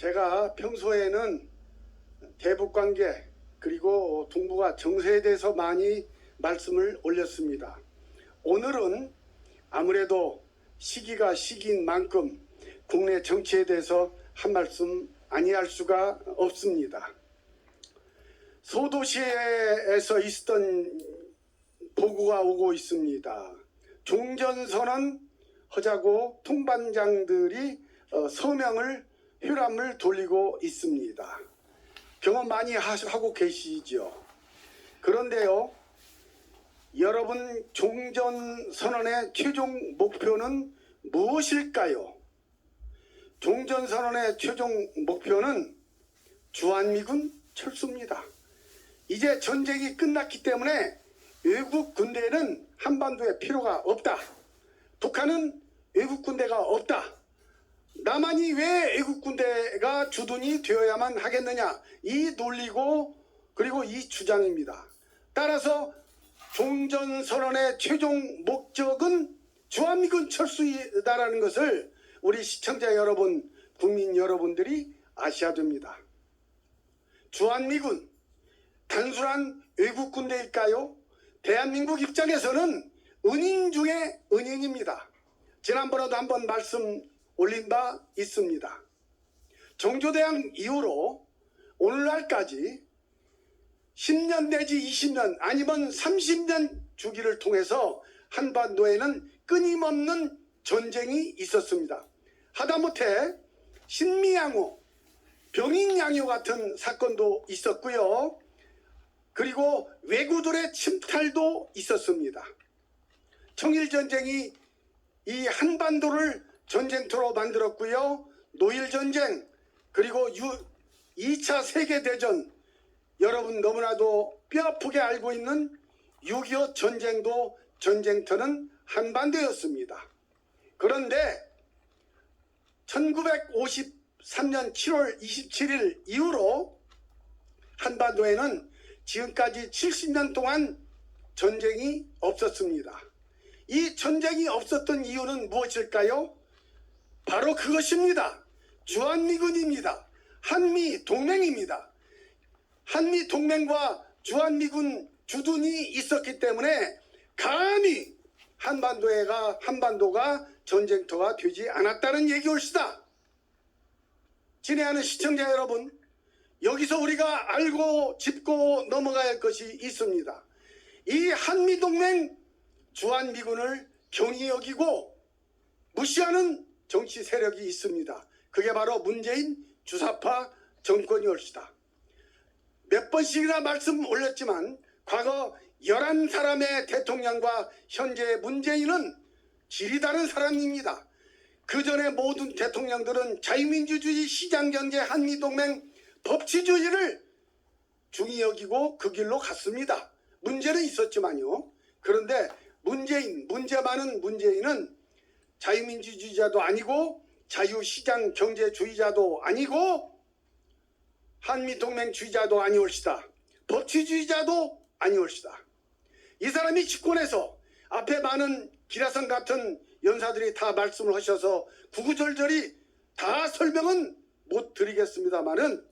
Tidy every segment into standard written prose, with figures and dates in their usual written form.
제가 평소에는 대북관계 그리고 동북아 정세에 대해서 많이 말씀을 올렸습니다. 오늘은 아무래도 시기가 시기인 만큼 국내 정치에 대해서 한 말씀 아니할 수가 없습니다. 소도시에서 있었던 보고가 오고 있습니다. 종전선언 하자고 통반장들이 서명을 혈압을 돌리고 있습니다. 경험 많이 하고 계시죠. 그런데요, 여러분, 종전선언의 최종 목표는 무엇일까요? 종전선언의 최종 목표는 주한미군 철수입니다. 이제 전쟁이 끝났기 때문에 외국 군대는 한반도에 필요가 없다. 북한은 외국 군대가 없다. 남한이 왜 외국 군대가 주둔이 되어야만 하겠느냐, 이 논리고 그리고 이 주장입니다. 따라서 종전선언의 최종 목적은 주한미군 철수이다라는 것을 우리 시청자 여러분, 국민 여러분들이 아셔야 됩니다. 주한미군, 단순한 외국 군대일까요? 대한민국 입장에서는 은인 중에 은인입니다. 지난번에도 한번 말씀 올린 바 있습니다. 정조대왕 이후로 오늘날까지 10년 내지 20년 아니면 30년 주기를 통해서 한반도에는 끊임없는 전쟁이 있었습니다. 하다못해 신미양호, 병인양요 같은 사건도 있었고요. 그리고 왜구들의 침탈도 있었습니다. 청일전쟁이 이 한반도를 전쟁터로 만들었고요. 노일전쟁, 그리고 2차 세계대전, 여러분 너무나도 뼈아프게 알고 있는 6.25 전쟁도 전쟁터는 한반도였습니다. 그런데 1953년 7월 27일 이후로 한반도에는 지금까지 70년 동안 전쟁이 없었습니다. 이 전쟁이 없었던 이유는 무엇일까요? 바로 그것입니다. 주한미군입니다. 한미동맹입니다. 한미동맹과 주한미군 주둔이 있었기 때문에 감히 한반도가 전쟁터가 되지 않았다는 얘기올시다. 친애하는 시청자 여러분, 여기서 우리가 알고 짚고 넘어가야 할 것이 있습니다. 이 한미동맹 주한미군을 경히 여기고 무시하는 정치 세력이 있습니다. 그게 바로 문재인 주사파 정권이 올시다. 몇 번씩이나 말씀 올렸지만 과거 11사람의 대통령과 현재 문재인은 질이 다른 사람입니다. 그 전에 모든 대통령들은 자유민주주의, 시장경제, 한미동맹, 법치주의를 중히 여기고 그 길로 갔습니다. 문제는 있었지만요. 그런데 문제 많은 문재인은 자유민주주의자도 아니고 자유시장 경제주의자도 아니고 한미동맹주의자도 아니올시다. 법치주의자도 아니올시다. 이 사람이 집권해서 앞에 많은 기라성 같은 연사들이 다 말씀을 하셔서 구구절절히 다 설명은 못 드리겠습니다만은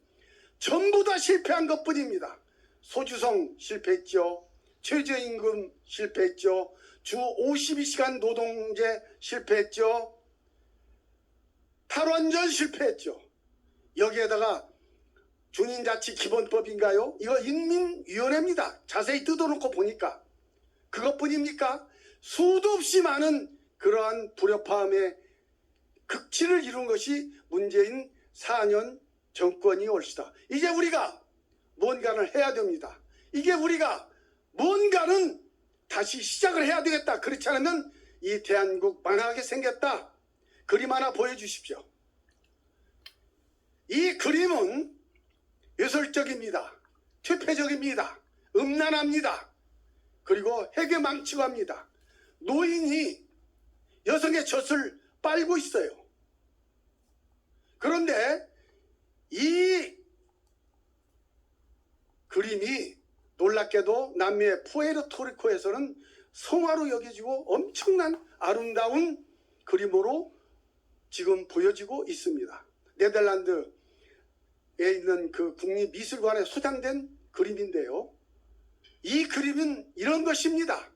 전부 다 실패한 것뿐입니다. 소주성 실패했죠. 최저임금 실패했죠. 주 52시간 노동제 실패했죠. 탈원전 실패했죠. 여기에다가 준인자치기본법인가요? 이거 인민위원회입니다. 자세히 뜯어놓고 보니까. 그것뿐입니까? 수도 없이 많은 그러한 불협화음의 극치를 이룬 것이 문재인 4년 정권이 올시다. 이제 우리가 뭔가를 해야 됩니다. 이게 우리가 뭔가는 다시 시작을 해야 되겠다. 그렇지 않으면 이 대한민국 망하게 생겼다. 그림 하나 보여주십시오. 이 그림은 외설적입니다. 퇴폐적입니다. 음란합니다. 그리고 해괴망치고 합니다. 노인이 여성의 젖을 빨고 있어요. 그런데 이 그림이 놀랍게도 남미의 푸에르토리코에서는 성화로 여겨지고 엄청난 아름다운 그림으로 지금 보여지고 있습니다. 네덜란드 있는 그 국립미술관에 소장된 그림인데요. 이 그림은 이런 것입니다.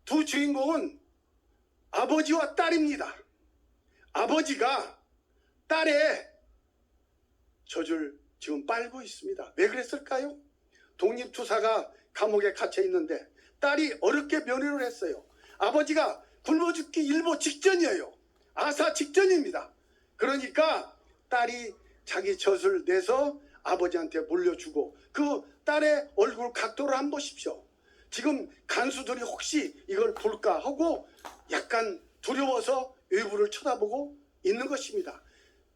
두 주인공은 아버지와 딸입니다. 아버지가 딸의 젖을 지금 빨고 있습니다. 왜 그랬을까요? 독립투사가 감옥에 갇혀 있는데 딸이 어렵게 면회를 했어요. 아버지가 굶어 죽기 일보 직전이에요. 아사 직전입니다. 그러니까 딸이 자기 젖을 내서 아버지한테 물려주고 그 딸의 얼굴 각도를 한번 보십시오. 지금 간수들이 혹시 이걸 볼까 하고 약간 두려워서 외부를 쳐다보고 있는 것입니다.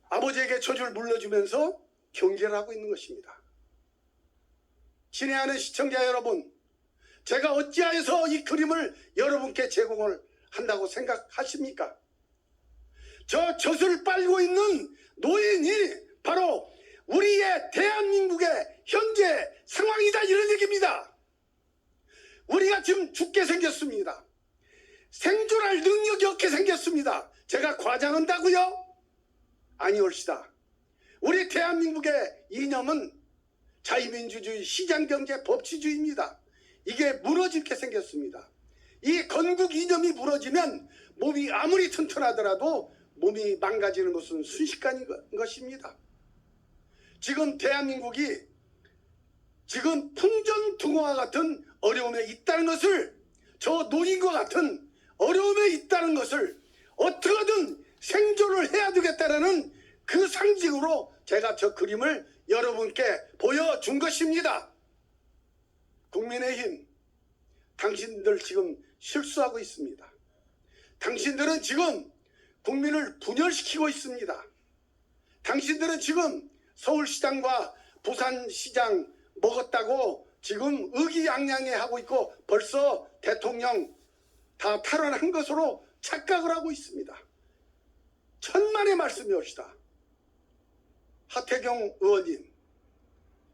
아버지에게 젖을 물려주면서 경계를 하고 있는 것입니다. 친애하는 시청자 여러분, 제가 어찌하여서 이 그림을 여러분께 제공을 한다고 생각하십니까? 저 젖을 빨고 있는 노인이 바로 우리의 대한민국의 현재 상황이다, 이런 얘기입니다. 우리가 지금 죽게 생겼습니다. 생존할 능력이 없게 생겼습니다. 제가 과장한다고요? 아니올시다. 우리 대한민국의 이념은 자유민주주의, 시장경제, 법치주의입니다. 이게 무너지게 생겼습니다. 이 건국 이념이 무너지면 몸이 아무리 튼튼하더라도 몸이 망가지는 것은 순식간인 것입니다. 지금 대한민국이 지금 풍전등화와 같은 어려움에 있다는 것을, 저 노인과 같은 어려움에 있다는 것을 어떻게든 생존을 해야 되겠다는 그 상징으로 제가 저 그림을 여러분께 보여준 것입니다. 국민의힘, 당신들 지금 실수하고 있습니다. 당신들은 지금 국민을 분열시키고 있습니다. 당신들은 지금 서울시장과 부산시장 먹었다고 지금 의기양양해 하고 있고 벌써 대통령 다 탈환한 것으로 착각을 하고 있습니다. 천만의 말씀이옵시다. 하태경 의원님,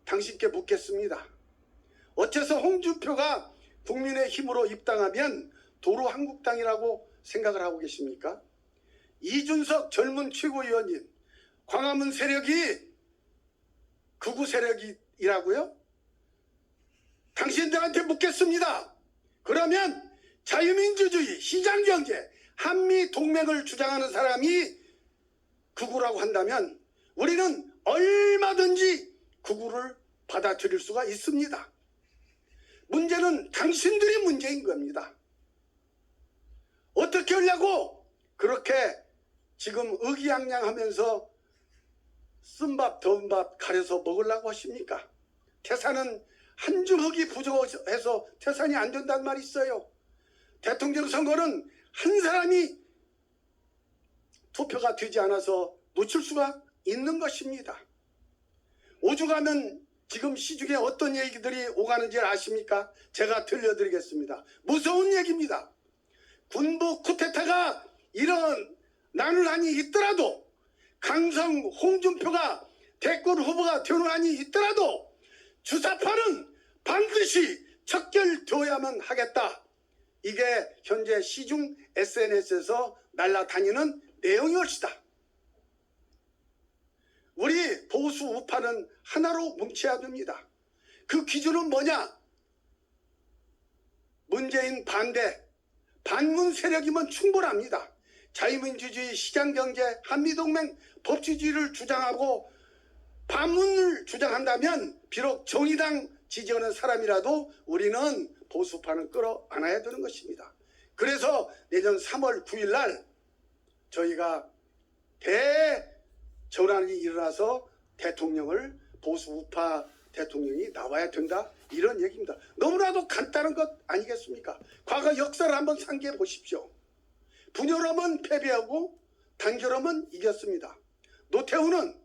당신께 묻겠습니다. 어째서 홍준표가 국민의힘으로 입당하면 도로 한국당이라고 생각을 하고 계십니까? 이준석 젊은 최고위원님, 광화문 세력이 극우 세력이라고요? 당신들한테 묻겠습니다. 그러면 자유민주주의, 시장경제, 한미동맹을 주장하는 사람이 극우라고 한다면 우리는 얼마든지 극우를 받아들일 수가 있습니다. 문제는 당신들이 문제인 겁니다. 어떻게 하려고 그렇게 지금 의기양양하면서 쓴밥 더운 밥 가려서 먹으려고 하십니까? 태산은 한 주먹이 부족해서 태산이 안 된다는 말이 있어요. 대통령 선거는 한 사람이 투표가 되지 않아서 놓칠 수가 있는 것입니다. 오죽하면 지금 시중에 어떤 얘기들이 오가는지 아십니까? 제가 들려드리겠습니다. 무서운 얘기입니다. 군부 쿠데타가 일어나는 한이 있더라도, 강성 홍준표가 대권 후보가 되는 한이 있더라도 주사파는 반드시 척결되어야만 하겠다. 이게 현재 시중 SNS에서 날아다니는 내용이었다. 우리 보수 우파는 하나로 뭉쳐야 됩니다. 그 기준은 뭐냐? 문재인 반대, 반문 세력이면 충분합니다. 자유민주주의, 시장경제, 한미동맹, 법치주의를 주장하고 반문을 주장한다면 비록 정의당 지지하는 사람이라도 우리는 보수파는 끌어안아야 되는 것입니다. 그래서 내년 3월 9일 날 저희가 대전환이 일어나서 대통령을, 보수 우파 대통령이 나와야 된다, 이런 얘기입니다. 너무나도 간단한 것 아니겠습니까? 과거 역사를 한번 상기해 보십시오. 분열하면 패배하고 단결하면 이겼습니다. 노태우는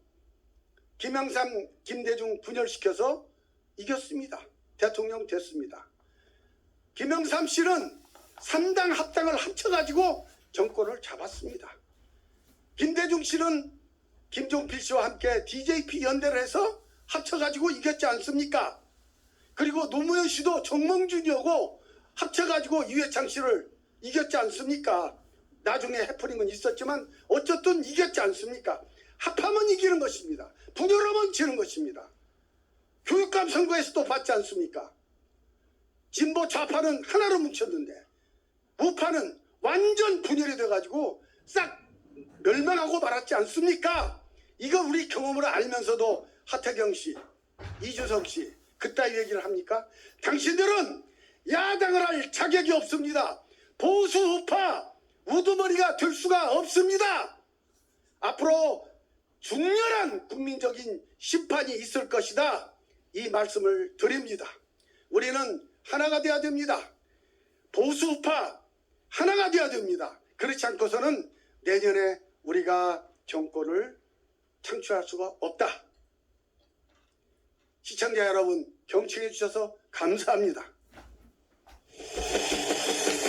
김영삼, 김대중 분열시켜서 이겼습니다. 대통령 됐습니다. 김영삼 씨는 3당 합당을 합쳐가지고 정권을 잡았습니다. 김대중 씨는 김종필 씨와 함께 DJP 연대를 해서 합쳐가지고 이겼지 않습니까? 그리고 노무현 씨도 정몽준이하고 합쳐가지고 이회창 씨를 이겼지 않습니까? 나중에 해프닝은 있었지만 어쨌든 이겼지 않습니까? 합하면 이기는 것입니다. 분열하면 지는 것입니다. 교육감 선거에서도 봤지 않습니까? 진보 좌파는 하나로 뭉쳤는데 우파는 완전 분열이 돼가지고 싹 멸망하고 말았지 않습니까? 이거 우리 경험으로 알면서도 하태경 씨, 이준석 씨 그따위 얘기를 합니까? 당신들은 야당을 할 자격이 없습니다. 보수 우파 우두머리가 될 수가 없습니다. 앞으로 중렬한 국민적인 심판이 있을 것이다. 이 말씀을 드립니다. 우리는 하나가 돼야 됩니다. 보수 우파 하나가 돼야 됩니다. 그렇지 않고서는 내년에 우리가 정권을 창출할 수가 없다. 시청자 여러분 경청해 주셔서 감사합니다.